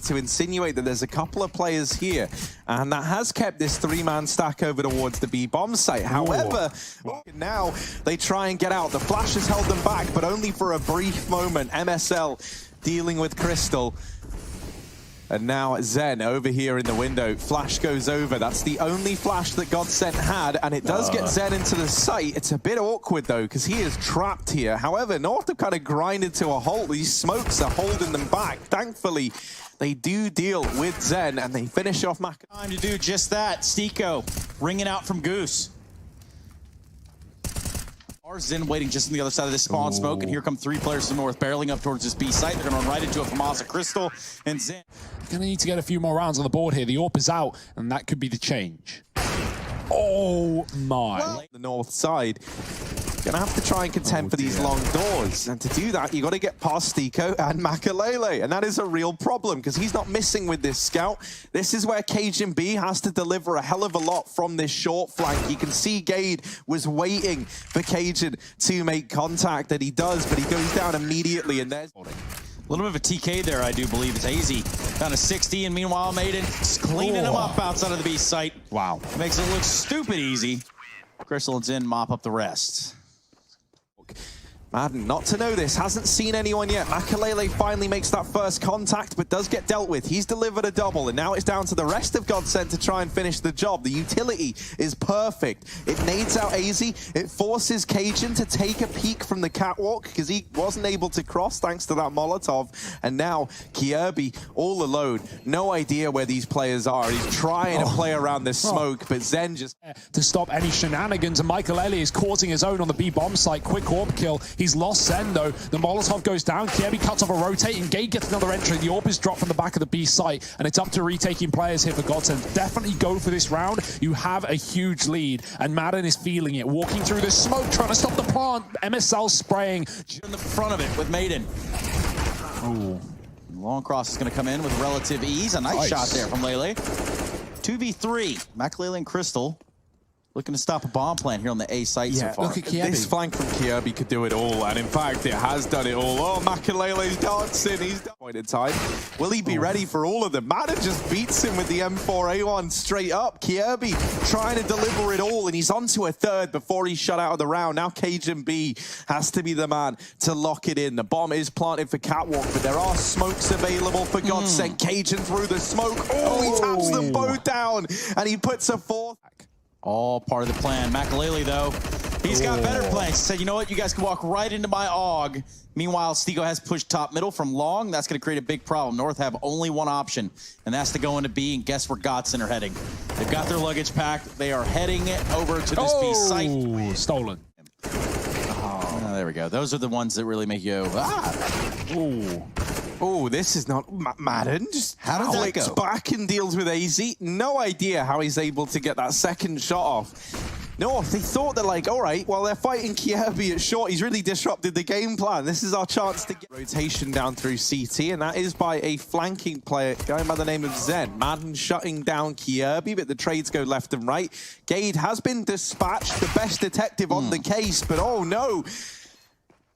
to insinuate that there's a couple of players here, and that has kept this three-man stack over towards the B-bomb site. However, now they try and get out. The flash has held them back, but only for a brief moment. MSL dealing with Crystal. And now Zen over here in the window. Flash goes over. That's the only flash that GODSENT had, and it does get Zen into the site. It's a bit awkward, though, because he is trapped here. However, North have kind of grinded to a halt. These smokes are holding them back. Thankfully, they do deal with Zen, and they finish off Mac. Time to do just that. Stiko ringing out from Goose. Zen waiting just on the other side of this spawn smoke, and here come three players from North barreling up towards this B site. They're going to run right into it from Asa Crystal and Zen. Going to need to get a few more rounds on the board here. The AWP is out, and that could be the change. Oh my. Well, the North side. Gonna have to try and contend for these long doors, and to do that you got to get past Stiko and Makalele, and that is a real problem because he's not missing with this scout. This is where Cajun B has to deliver a hell of a lot from this short flank. You can see Gade was waiting for Cajun to make contact, and he does, but he goes down immediately, and there's a little bit of a TK there, I do believe. It's AZ down to 60, and meanwhile Maiden just cleaning him up outside of the B site. Wow, makes it look stupid easy. Crystal and Zen mop up the rest. Madden, not to know this, hasn't seen anyone yet. Makalele finally makes that first contact, but does get dealt with. He's delivered a double, and now it's down to the rest of GODSENT to try and finish the job. The utility is perfect. It nades out AZ. It forces Cajun to take a peek from the catwalk because he wasn't able to cross thanks to that Molotov. And now Kierby all alone. No idea where these players are. He's trying to play around this smoke, but Zen just... To stop any shenanigans, and Makalele is causing his own on the B-bomb site. Quick AWP kill. He's lost Zen, though. The Molotov goes down. Kierby cuts off a rotate, and Gade gets another entry. The AWP is dropped from the back of the B site, and it's up to retaking players here for GODSENT. Definitely go for this round. You have a huge lead, and Madden is feeling it. Walking through the smoke, trying to stop the plant. MSL spraying. In the front of it with Maiden. Ooh. Long cross is going to come in with relative ease. A nice shot there from Lele. 2v3. Makalele and Crystal looking to stop a bomb plan here on the A site so far. Look at Kierby. This flank from Kierby could do it all, and in fact, it has done it all. Oh, Makalele's dancing. He's done point in time. Will he be ready for all of them? Madden just beats him with the M4A1 straight up. Kierby trying to deliver it all, and he's onto a third before he's shut out of the round. Now Cajun B has to be the man to lock it in. The bomb is planted for Catwalk, but there are smokes available for GODSENT. Cajun through the smoke. Oh, he taps them both down, and he puts a fourth. All part of the plan. Makalele, though, he's got better plans. He said, you know what? You guys can walk right into my AUG. Meanwhile, Stiko has pushed top middle from long. That's going to create a big problem. North have only one option, and that's to go into B, and guess where GODSENT are heading. They've got their luggage packed. They are heading over to this B site. Stolen. Oh, there we go. Those are the ones that really make you, Oh, this is not Madden. Just how did that go? Back and deals with AZ. No idea how he's able to get that second shot off. No, they thought they're like, all right, well, they're fighting Kierby at short. He's really disrupted the game plan. This is our chance to get rotation down through CT, and that is by a flanking player going by the name of Zen. Madden shutting down Kierby, but the trades go left and right. Gade has been dispatched, the best detective on the case, but oh no.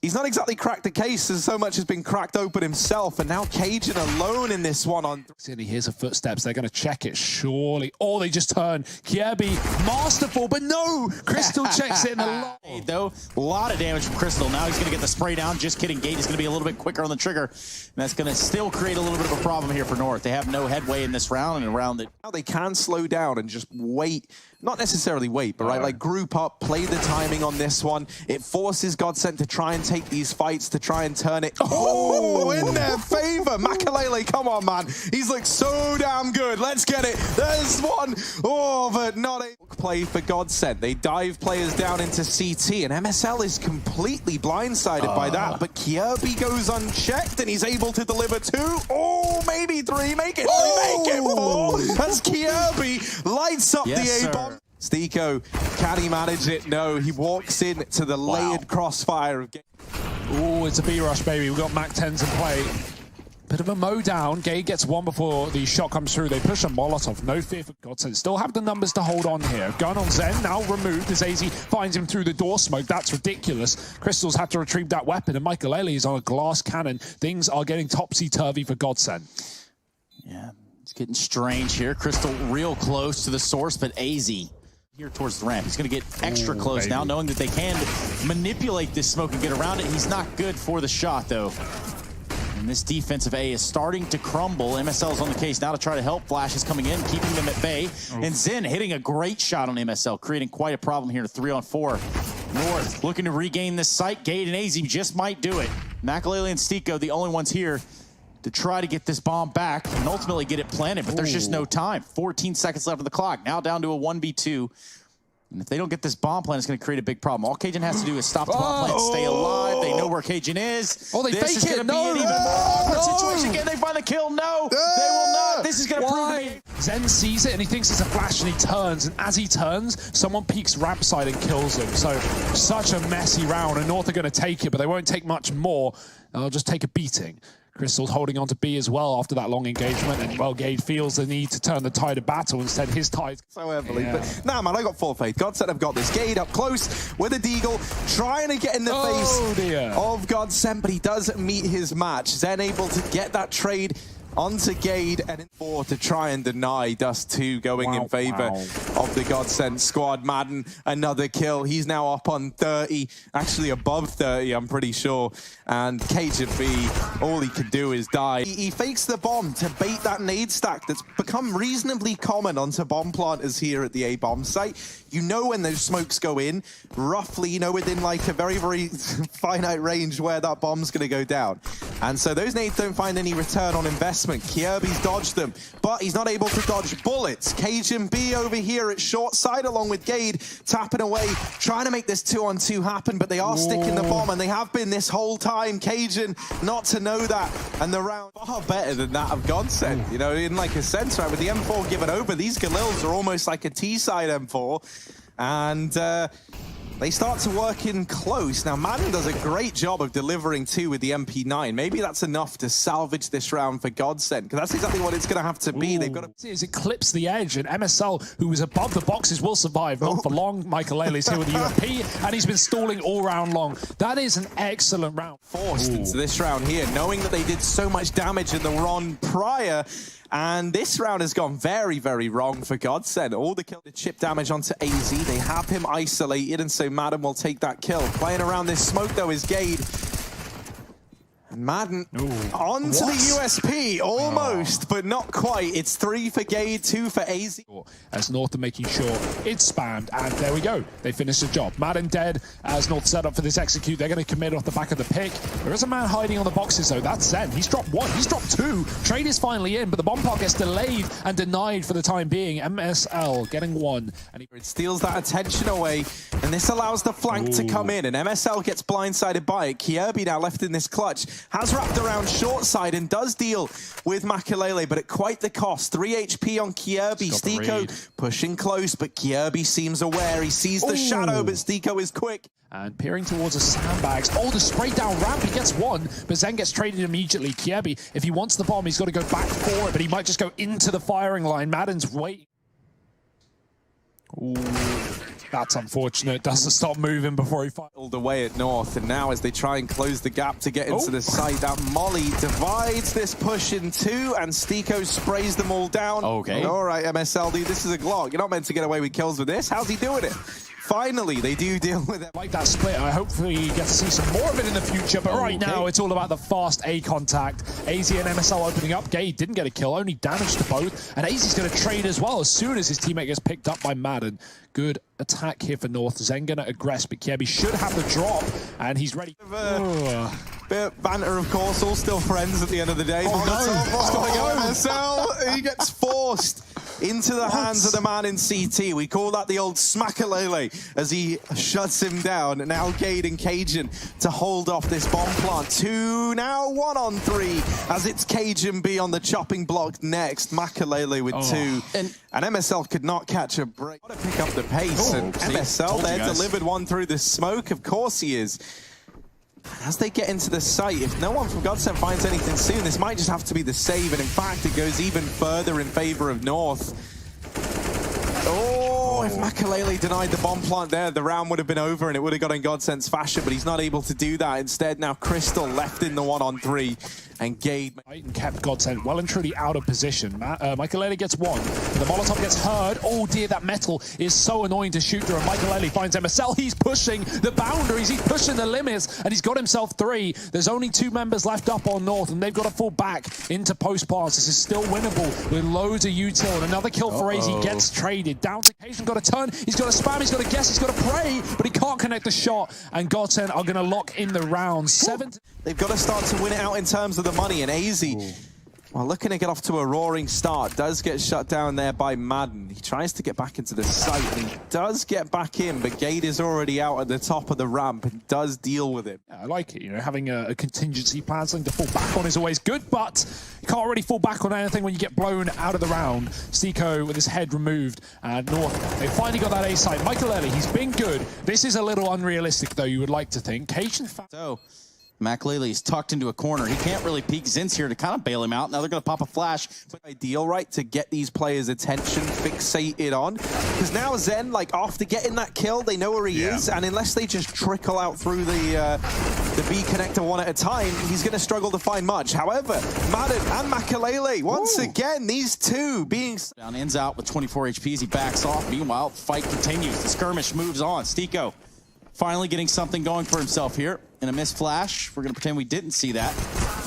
He's not exactly cracked the case, as so much has been cracked open himself, and now Cajun alone in this one on... He hears the footsteps, they're going to check it, surely. Oh, they just turn. Kierby, masterful, but no! Crystal checks it in the lot. Though, a lot of damage from Crystal. Now he's going to get the spray down. Just kidding, Gade is going to be a little bit quicker on the trigger, and that's going to still create a little bit of a problem here for North. They have no headway in this round, and around it. Now they can slow down and just wait. Not necessarily wait, but like group up, play the timing on this one. It forces GODSENT to try and take these fights, to try and turn it in their favor. Makalele, come on, man. He's looked so damn good. Let's get it. There's one. Oh, but not a play for GODSENT. They dive players down into CT, and MSL is completely blindsided by that, but Kierby goes unchecked, and he's able to deliver two. Oh, maybe three. Make it three, make it four. As Kierby lights up the A-bomb. Stiko, can he manage it? No, he walks in to the layered crossfire of... Oh, it's a B-rush, baby. We've got MAC-10s in play. Bit of a mow down. Gade gets one before the shot comes through. They push a Molotov. No fear for GODSENT. Still have the numbers to hold on here. Gun on Zen, now removed as AZ finds him through the door smoke. That's ridiculous. Crystal's had to retrieve that weapon, and Makalele is on a glass cannon. Things are getting topsy-turvy for GODSENT. Yeah, it's getting strange here. Crystal real close to the source, but AZ here towards the ramp. He's going to get extra close now, knowing that they can manipulate this smoke and get around it. He's not good for the shot, though. And this defensive A is starting to crumble. MSL is on the case now to try to help. Flash is coming in, keeping them at bay. And Zen hitting a great shot on MSL, creating quite a problem here. 3-on-4. North looking to regain this site. Gade and AZ just might do it. Makalele and Stiko, the only ones here to try to get this bomb back and ultimately get it planted, but there's just no time. 14 seconds left on the clock. Now down to a 1v2. And if they don't get this bomb plant, it's going to create a big problem. All Cajun has to do is stop the bomb plant, stay alive. They know where Cajun is. Oh, they this fake is going to be an even more awkward situation. Can they find the kill? No, they will not. This is going to prove to be... Zen sees it and he thinks it's a flash and he turns, and as he turns, someone peeks ramp side and kills him. So such a messy round, and North are going to take it, but they won't take much more. They'll just take a beating. Crystal's holding on to B as well after that long engagement, and well, Gade feels the need to turn the tide of battle. Instead, his tide so heavily. But nah, man, I got full faith. GODSENT have got this. Gade up close with a deagle, trying to get in the face of GODSENT, but he does meet his match. Zen able to get that trade onto Gade, and in 4 to try and deny. Dust 2 going in favor of the GODSENT squad. Madden, another kill. He's now up on 30, actually above 30, I'm pretty sure. And Cajun B, all he can do is die. He fakes the bomb to bait that nade stack that's become reasonably common onto bomb planters here at the A bomb site. You know when those smokes go in, roughly, you know, within like a very, very finite range where that bomb's going to go down. And so those nades don't find any return on investment. Kirby's dodged them, but he's not able to dodge bullets. Cajun B over here at short side along with Gade, tapping away, trying to make this 2-on-2 happen, but they are sticking the bomb, and they have been this whole time. Cajun not to know that, and the round far better than that of GODSENT. You know, in like a sense, right, with the M4 given over, these Galils are almost like a T-side M4, and they start to work in close. Now, Madden does a great job of delivering 2 with the MP9. Maybe that's enough to salvage this round for GODSENT, because that's exactly what it's going to have to be. They've got to... As it clips the edge, and MSL, who was above the boxes, will survive. Not for long. Makalele's here with the UMP, and he's been stalling all round long. That is an excellent round. Forced into this round here, knowing that they did so much damage in the run prior. And this round has gone very, very wrong for GODSENT. All the chip damage onto AZ. They have him isolated, and so Madden will take that kill. Playing around this smoke, though, is Gade. And Madden onto the USP, almost, but not quite. It's 3 for Gade, 2 for AZ. As North are making sure it's spammed, and there we go. They finish the job. Madden dead as North set up for this execute. They're going to commit off the back of the pick. There is a man hiding on the boxes, though. That's Zen. He's dropped 1. He's dropped 2. Trade is finally in, but the bomb part gets delayed and denied for the time being. MSL getting 1. And it steals that attention away, and this allows the flank to come in, and MSL gets blindsided by it. Kirby now left in this clutch, has wrapped around short side and does deal with Makalele, but at quite the cost. 3 HP on Kirby. Stiko pushing close, but Kirby seems aware. He sees the shadow, but Stiko is quick. And peering towards the sandbags. Oh, the spray down ramp. He gets 1, but Zen gets traded immediately. Kirby, if he wants the bomb, he's got to go back for it, but he might just go into the firing line. Madden's waiting. Ooh. That's unfortunate. Doesn't stop moving before he fires. All the way at North, and now as they try and close the gap to get into the site, that Molly divides this push in 2, and Stiko sprays them all down. Okay. All right, MSL, dude, this is a Glock. You're not meant to get away with kills with this. How's he doing it? Finally, they do deal with it. Like that split, I hopefully get to see some more of it in the future, but right now it's all about the fast A contact. AZ and MSL opening up. Gade didn't get a kill, only damage to both, and AZ's going to trade as well as soon as his teammate gets picked up by Madden. Good attack here for North. Zen going to aggress, but Kirby should have the drop, and he's ready. Bit of banter, of course, all still friends at the end of the day. MSL, he gets forced into the hands of the man in CT. We call that the old Smakalele as he shuts him down. Now Gade and Cajun to hold off this bomb plant. 2 now, 1-on-3 as it's Cajun B on the chopping block next. Makalele with 2. And MSL could not catch a break. Got to pick up the pace. And MSL there delivered 1 through the smoke. Of course he is. As they get into the site, if no one from GODSENT finds anything soon, this might just have to be the save, and in fact, it goes even further in favor of North. Oh, if Makalele denied the bomb plant there, the round would have been over and it would have got in GODSENT's fashion, but he's not able to do that. Instead, now Crystal left in the 1-on-3, and Gade kept GODSENT well and truly out of position. Makalele gets one, the Molotov gets heard. Oh dear, that metal is so annoying to shoot through, and Makalele finds MSL. He's pushing the boundaries, he's pushing the limits, and he's got himself 3. There's only 2 members left up on North, and they've got to fall back into post-pass. This is still winnable with loads of util, and another kill for AZ gets traded. Down to Cajun, got to turn, he's got to spam, he's got to guess, he's got to pray, but he can't connect the shot, and GODSENT are going to lock in the round. 7. They've got to start to win it out in terms of the money, and AZ, well, looking to get off to a roaring start, does get shut down there by Madden. He tries to get back into the site, and he does get back in, but Gade is already out at the top of the ramp and does deal with it. Yeah, I like it, you know, having a contingency plan, something to fall back on is always good, but you can't really fall back on anything when you get blown out of the round. Stiko with his head removed, and North, they finally got that A site. Makalele, he's been good. This is a little unrealistic, though, you would like to think. Cajun. So, Makalele's tucked into a corner. He can't really peek. Zin's here to kind of bail him out. Now they're going to pop a flash. It's ideal, right, to get these players' attention fixated on. Because now Zen, like, after getting that kill, they know where he is, and unless they just trickle out through the B connector one at a time, he's going to struggle to find much. However, Madden and Makalele, once again, these two being... Down ends out with 24 HP as he backs off. Meanwhile, fight continues. The skirmish moves on. Stiko finally getting something going for himself here. In a missed flash, we're going to pretend we didn't see that.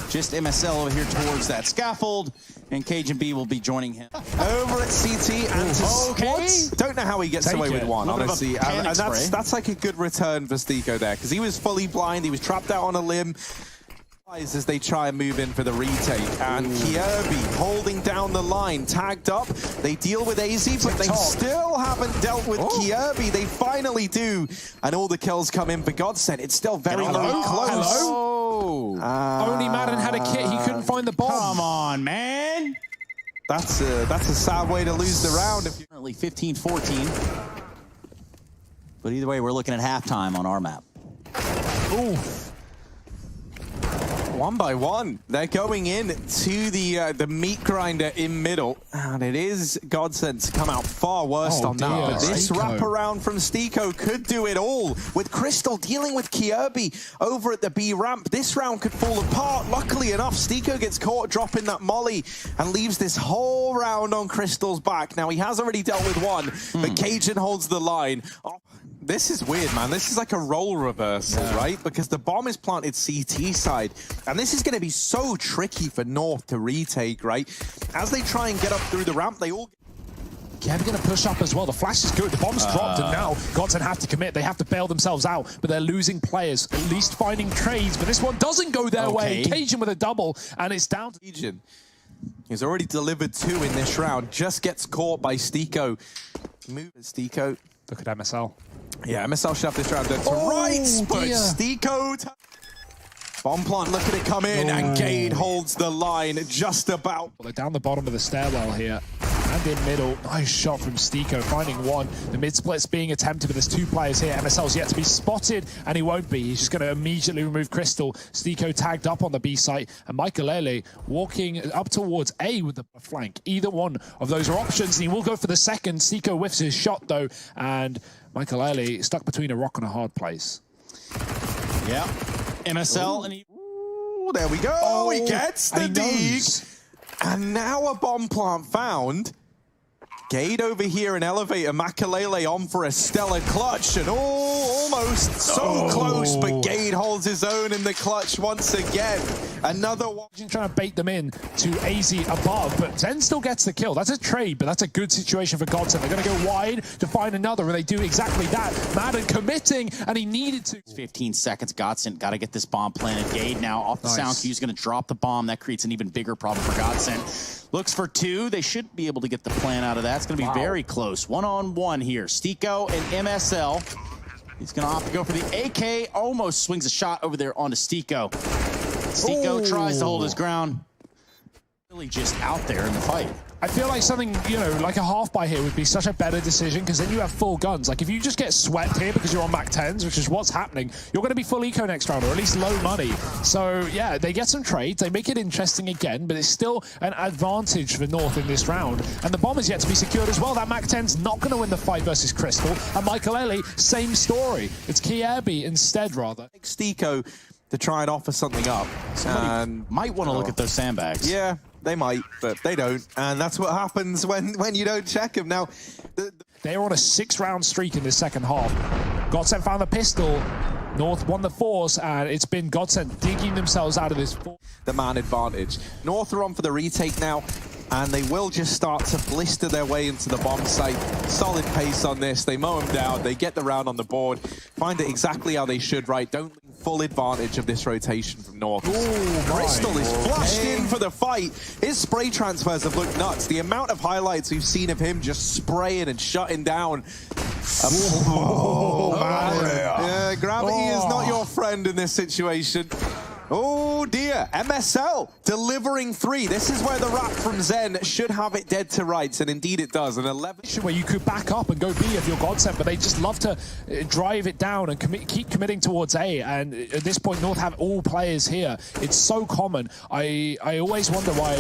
Just MSL over here towards that scaffold, and Cajun B will be joining him. Over at CT, and okay. Don't know how he gets away with one, honestly. And that's like a good return for Stiko there, because he was fully blind, he was trapped out on a limb. As they try and move in for the retake, and Kirby holding down the line, tagged up. They deal with AZ, but they still haven't dealt with Kirby. They finally do, and all the kills come in for GODSENT. It's still very, very close. Hello? Only Madden had a kit. He couldn't find the bomb. Come on, man. That's a sad way to lose the round. Currently 15-14. But either way, we're looking at halftime on our map. Ooh. One by one, they're going in to the meat grinder in middle, and it is GODSENT to come out far worse on that. But this wraparound from Stiko could do it all. With Crystal dealing with Kirby over at the B ramp, this round could fall apart. Luckily enough, Stiko gets caught dropping that molly and leaves this whole round on Crystal's back. Now, he has already dealt with one, but Cajun holds the line. This is weird, man. This is like a role reversal, right? Because the bomb is planted CT side, and this is going to be so tricky for North to retake, right? As they try and get up through the ramp, they all... Yeah, they're going to push up as well. The flash is good. The bomb's dropped, and now GODSENT have to commit. They have to bail themselves out, but they're losing players, at least finding trades. But this one doesn't go their way. Cajun with a double, and it's down to... Cajun. He's already delivered 2 in this round, just gets caught by Stiko. Move Stiko. Look at MSL. Yeah, MSL shoved this round to right, but Stiko... Bomb plant, look at it come in, and Gade holds the line just about. Well, they're down the bottom of the stairwell here, and in middle. Nice shot from Stiko, finding one. The mid-split's being attempted, but there's 2 players here. MSL's yet to be spotted, and he won't be. He's just going to immediately remove Crystal. Stiko tagged up on the B site, and Makalele walking up towards A with the flank. Either one of those are options, and he will go for the second. Stiko whiffs his shot, though, and Makalele stuck between a rock and a hard place. Yeah. MSL, and he... Ooh, there we go. He gets the dig. And now a bomb plant found. Gade over here in elevator. Makalele on for a stellar clutch. And almost so close, but Gade holds his own in the clutch once again. Another one. Trying to bait them in to AZ above, but Zen still gets the kill. That's a trade, but that's a good situation for GODSENT. They're going to go wide to find another, and they do exactly that. Madden committing, and he needed to. 15 seconds. GODSENT got to get this bomb planted. Gade now off the sound cue is going to drop the bomb. That creates an even bigger problem for GODSENT. Looks for 2. They should be able to get the plan out of that. It's going to be very close. One-on-one here. Stiko and MSL. He's going to opt to go for the AK. Almost swings a shot over there onto Stiko. Stiko tries to hold his ground. Really just out there in the fight. I feel like something, you know, like a half buy here would be such a better decision because then you have full guns. Like if you just get swept here because you're on Mac 10s, which is what's happening, you're going to be full eco next round or at least low money. So yeah, they get some trades, they make it interesting again, but it's still an advantage for North in this round. And the bomb is yet to be secured as well. That Mac 10's not going to win the fight versus Crystal. And Michael Ellie, same story. It's Kiebi instead, rather. Stico to try and offer something up. Somebody might want to look at those sandbags. Yeah, they might, but they don't. And that's what happens when you don't check them. Now, they are on a 6-round streak in the second half. GODSENT found the pistol. North won the force, and it's been GODSENT digging themselves out of this. The man advantage. North are on for the retake now, and they will just start to blister their way into the bomb site. Solid pace on this. They mow them down. They get the round on the board. Find it exactly how they should, right? Don't full advantage of this rotation from North. Ooh, Crystal is flushed in for the fight. His spray transfers have looked nuts. The amount of highlights we've seen of him just spraying and shutting down. Yeah, gravity is not your friend in this situation. Oh dear, MSL delivering 3. This is where the wrap from Zen should have it dead to rights, and indeed it does. An 11 where you could back up and go B if you're GODSENT, but they just love to drive it down and keep committing towards A. And at this point, North have all players here. It's so common. I always wonder why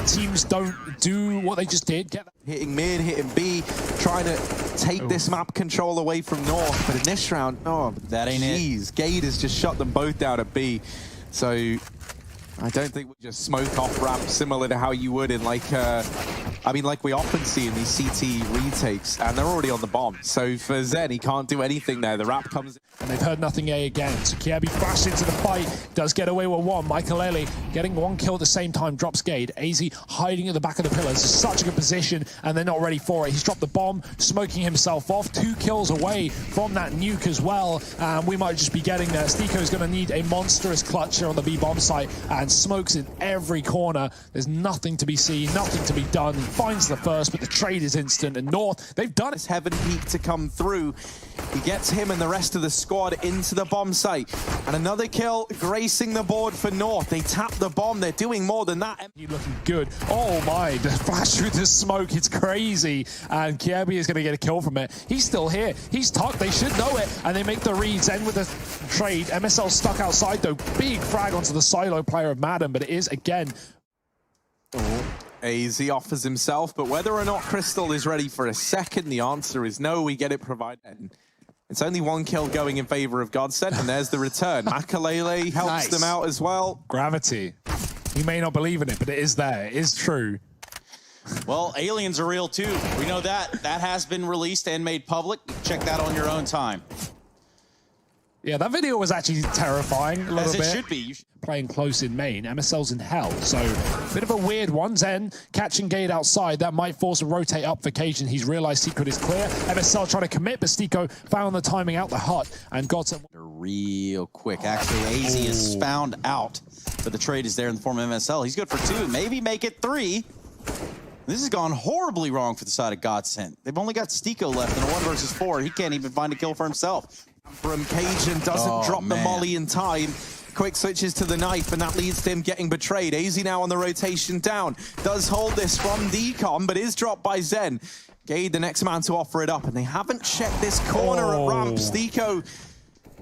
teams don't do what they just did. Hitting mid, hitting B, trying to take this map control away from North. But in this round, oh, that ain't it. Gade has just shut them both down at B. So I don't think we just smoke off ramp similar to how you would in like we often see in these CT retakes, and they're already on the bomb. So for Zen, he can't do anything there. The wrap comes in. And they've heard nothing A again. So Kiebi crashed into the fight, does get away with one. Michael Ellie getting one kill at the same time, drops Gade. AZ hiding at the back of the pillars. Such a good position, and they're not ready for it. He's dropped the bomb, smoking himself off. 2 kills away from that nuke as well. And we might just be getting there. Stico is going to need a monstrous clutch here on the B bomb site, and smokes in every corner. There's nothing to be seen, nothing to be done. He finds the first, but the trade is instant. And North, they've done it. This Heaven Peak to come through. He gets him and the rest of the squad into the bomb site. And another kill gracing the board for North. They tap the bomb. They're doing more than that. He's looking good. Oh my, the flash through the smoke. It's crazy. And Kiebi is going to get a kill from it. He's still here. He's tucked. They should know it. And they make the reads. End with a trade. MSL stuck outside though. Big frag onto the silo player of Madden. But it is again. AZ offers himself, but whether or not Crystal is ready for a second, the answer is no. We get it provided. It's only 1 kill going in favor of GODSENT, and there's the return. Makalele helps them out as well. Gravity. You may not believe in it, but it is there. It is true. Well, aliens are real too. We know that. That has been released and made public. Check that on your own time. Yeah, that video was actually terrifying a little bit. As it should be. Playing close in main, MSL's in hell, so bit of a weird one. Zen catching Gade outside, that might force a rotate up for Cajun. He's realized Secret is clear. MSL trying to commit, but Stico found the timing out the hut and got some real quick. Actually, AZ is found out, but the trade is there in the form of MSL. He's good for 2, maybe make it 3. This has gone horribly wrong for the side of GODSENT. They've only got Stico left in a 1 versus 4. He can't even find a kill for himself. From Cajun doesn't drop the molly in time. Quick switches to the knife, and that leads to him getting betrayed. AZ now on the rotation down. Does hold this from Decom, but is dropped by Zen. Gade, the next man to offer it up, and they haven't checked this corner at ramp. Stico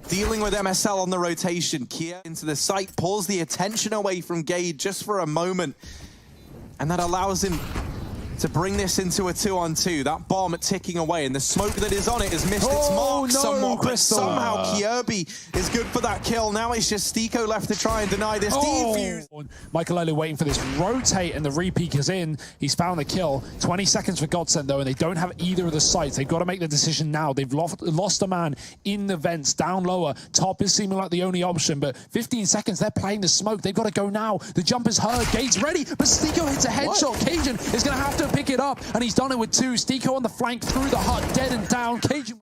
dealing with MSL on the rotation. Kia into the site, pulls the attention away from Gade just for a moment, and that allows him to bring this into a 2-on-2. That bomb ticking away, and the smoke that is on it has missed its mark somewhat, but somehow Kiebi is good for that kill. Now it's just Stico left to try and deny this defuse. Michael Ellie waiting for this rotate, and the repeak is in. He's found the kill. 20 seconds for GODSENT though, and they don't have either of the sites. They've got to make the decision now. They've lost a man in the vents, down lower. Top is seeming like the only option, but 15 seconds, they're playing the smoke. They've got to go now. The jump is heard. Gade's ready, but Stico hits a headshot. Cajun is going to have to pick it up, and he's done it with 2. Stico on the flank through the hut, dead and down. Cajun.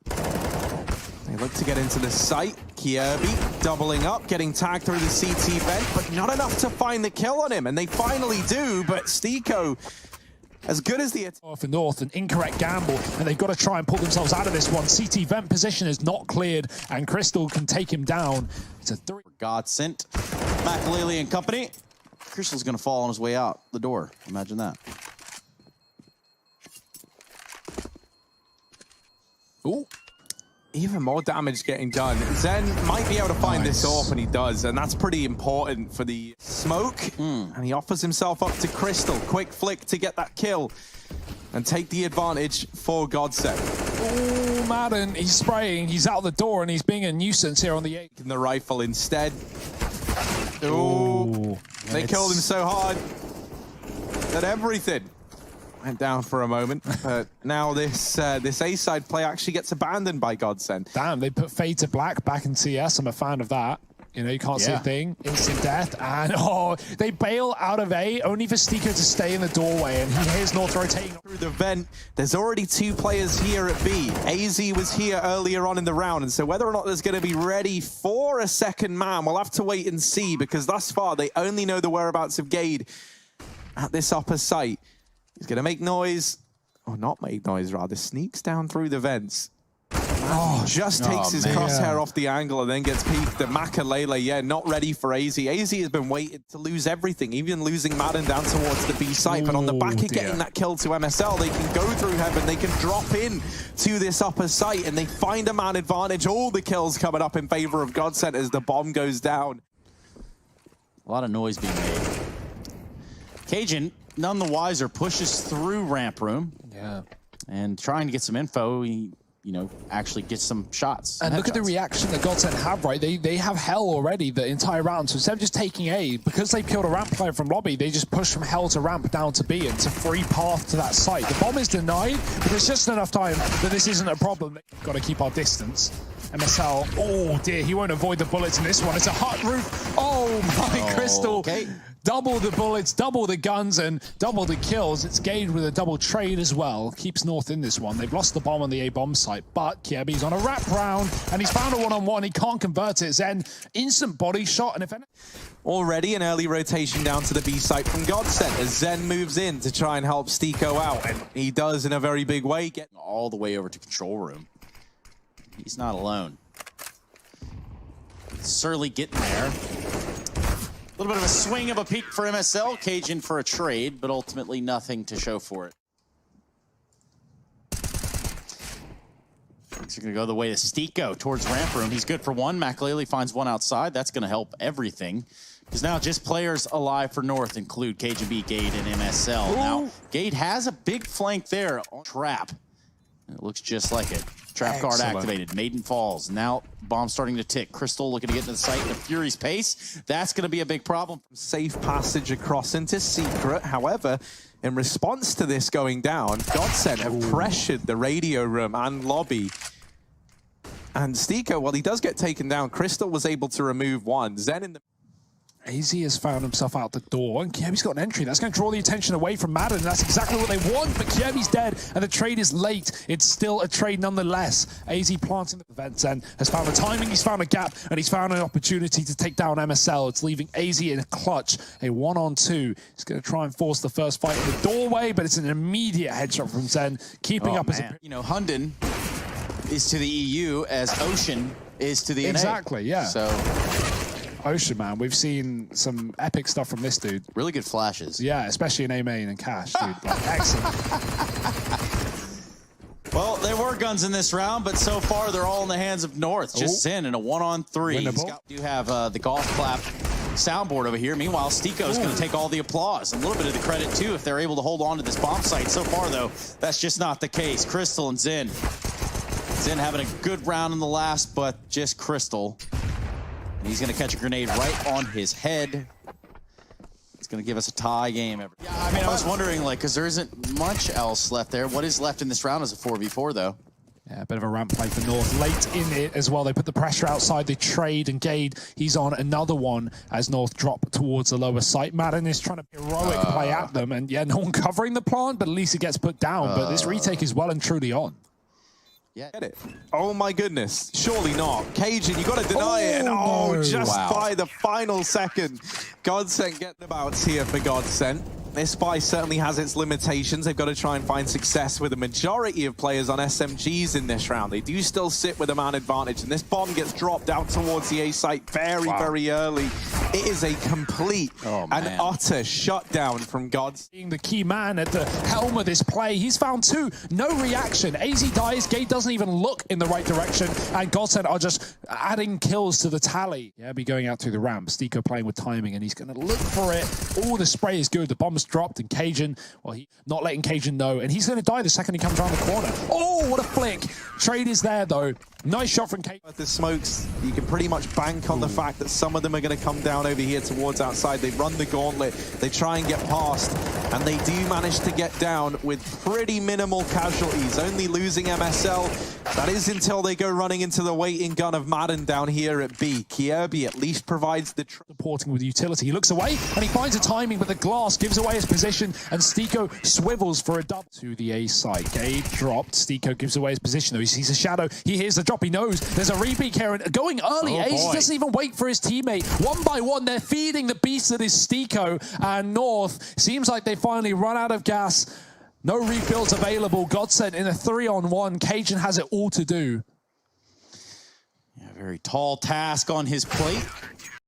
They look to get into the site. Kiebi doubling up, getting tagged through the CT vent, but not enough to find the kill on him, and they finally do, but Stico, as good as the for North, an incorrect gamble, and they've got to try and pull themselves out of this one. CT vent position is not cleared, and Crystal can take him down. It's a 3. GODSENT, Makalele and company. Crystal's going to fall on his way out the door. Imagine that. Ooh. Even more damage getting done. Zen might be able to find this off, and he does, and that's pretty important for the smoke. And he offers himself up to Crystal. Quick flick to get that kill and take the advantage for GODSENT. Oh, Madden, he's spraying. He's out the door, and he's being a nuisance here on the 8. The rifle instead. Ooh, they killed him so hard that everything went down for a moment, but now this A-side play actually gets abandoned by GODSENT. Damn, they put Fade to Black back in CS. I'm a fan of that. You know, you can't see a thing. Instant death. And, they bail out of A, only for Stiko to stay in the doorway, and he hears North rotating. Through the vent, there's already 2 players here at B. AZ was here earlier on in the round, and so whether or not there's going to be ready for a second man, we'll have to wait and see, because thus far, they only know the whereabouts of Gade at this upper site. He's going to make noise, or not make noise, rather. Sneaks down through the vents. Just takes his crosshair off the angle and then gets peeked. The Makalele, not ready for AZ. AZ has been waiting to lose everything, even losing Madden down towards the B site. But on the back of getting that kill to MSL, they can go through heaven, they can drop in to this upper site, and they find a man advantage. All the kills coming up in favor of GODSENT as the bomb goes down. A lot of noise being made. Cajun, none the wiser, pushes through ramp room. Yeah. And trying to get some info, he, you know, actually gets some shots. And look at the reaction that GODSENT have, right? They have hell already the entire round. So instead of just taking A, because they killed a ramp player from lobby, they just push from hell to ramp down to B. And it's a free path to that site. The bomb is denied, but there's just enough time that this isn't a problem. Got to keep our distance. MSL, oh dear, he won't avoid the bullets in this one. It's a hut roof. Oh my Crystal. Okay. Double the bullets, double the guns, and double the kills. It's Gade with a double trade as well. Keeps North in this one. They've lost the bomb on the A bomb site, but Kiebi's on a wrap round, and he's found a one-on-one. He can't convert it. Zen, instant body shot, and if any... Already an early rotation down to the B site from GODSENT as Zen moves in to try and help Stiko out, and he does in a very big way. Getting all the way over to control room. He's not alone. Surly getting there. A little bit of a swing of a peek for MSL, Cajun for a trade, but ultimately nothing to show for it. Things are going to go the way of Stiko towards ramp room. He's good for one. Makalele finds one outside. That's going to help everything. Because now just players alive for North include KGB, Gade, and MSL. Ooh. Now, Gade has a big flank there on Trap. It looks just like it. Trap card activated. Maiden falls. Now bomb starting to tick. Crystal looking to get into the site at a Fury's pace. That's going to be a big problem. Safe passage across into Secret. However, in response to this going down, GODSENT have pressured the radio room and lobby. And Stiko, well, he does get taken down. Crystal was able to remove one. Zen in the... AZ has found himself out the door, and Kiebi's got an entry. That's going to draw the attention away from Madden, and that's exactly what they want, but Kiebi's dead, and the trade is late. It's still a trade nonetheless. AZ planting the vents and has found the timing, he's found a gap, and he's found an opportunity to take down MSL. It's leaving AZ in a clutch, a 1-on-2. He's going to try and force the first fight in the doorway, but it's an immediate headshot from Zen, keeping up as a... You know, Hunden is to the EU as Ocean is to the NA. Exactly, yeah. So... Ocean, man. We've seen some epic stuff from this dude. Really good flashes. Yeah, especially in A-Main and Cash, dude. Like, excellent. Well, there were guns in this round, but so far they're all in the hands of North. Just Zen in a 1-on-3. You have the golf clap soundboard over here. Meanwhile, Stiko's going to take all the applause. A little bit of the credit, too, if they're able to hold on to this bomb site. So far, though, that's just not the case. Crystal and Zen. Zen having a good round in the last, but just Crystal. And he's going to catch a grenade right on his head. It's going to give us a tie game. Yeah, I mean, I was wondering, like, because there isn't much else left there. What is left in this round is a 4v4, though. Yeah, a bit of a ramp play for North. Late in it as well. They put the pressure outside. They trade, and Gade, he's on another one as North drop towards the lower site. Madden is trying to heroic play at them, and yeah, no one covering the plant, but at least it gets put down. But this retake is well and truly on. Yeah. Get it. Oh my goodness. Surely not. Cajun, you got to deny it. And just by the final second, GODSENT get the bouts here for GODSENT. This spy certainly has its limitations. They've got to try and find success with a majority of players on SMGs in this round. They do still sit with a man advantage, and this bomb gets dropped out towards the A site very, very early. It is a complete and utter shutdown from Gods. Being the key man at the helm of this play, he's found two, no reaction. AZ dies, Gate doesn't even look in the right direction, and GODSENT are just adding kills to the tally. Yeah, be going out through the ramp. Stiko playing with timing, and he's going to look for it. Oh, the spray is good. The bomb's dropped, and Cajun, well, he not letting Cajun know, and he's going to die the second he comes around the corner. Oh, what a flick. Trade is there, though. Nice shot from Cajun. With the smokes, you can pretty much bank on the fact that some of them are going to come down over here towards outside. They run the gauntlet, they try and get past, and they do manage to get down with pretty minimal casualties, only losing MSL. That is until they go running into the waiting gun of Madden down here at B. Kierby at least provides the supporting with utility. He looks away and he finds a timing, but the glass gives away his position, and Stiko swivels for a dub to the A side. Gabe dropped. Stiko gives away his position though. He sees a shadow. He hears the drop. He knows there's a repeat here, and going early. AZ doesn't even wait for his teammate. One by one, they're feeding the beast that is Stiko, and North seems like they finally run out of gas. No refills available. GODSENT in a 3-on-1. Cajun has it all to do. Yeah, very tall task on his plate.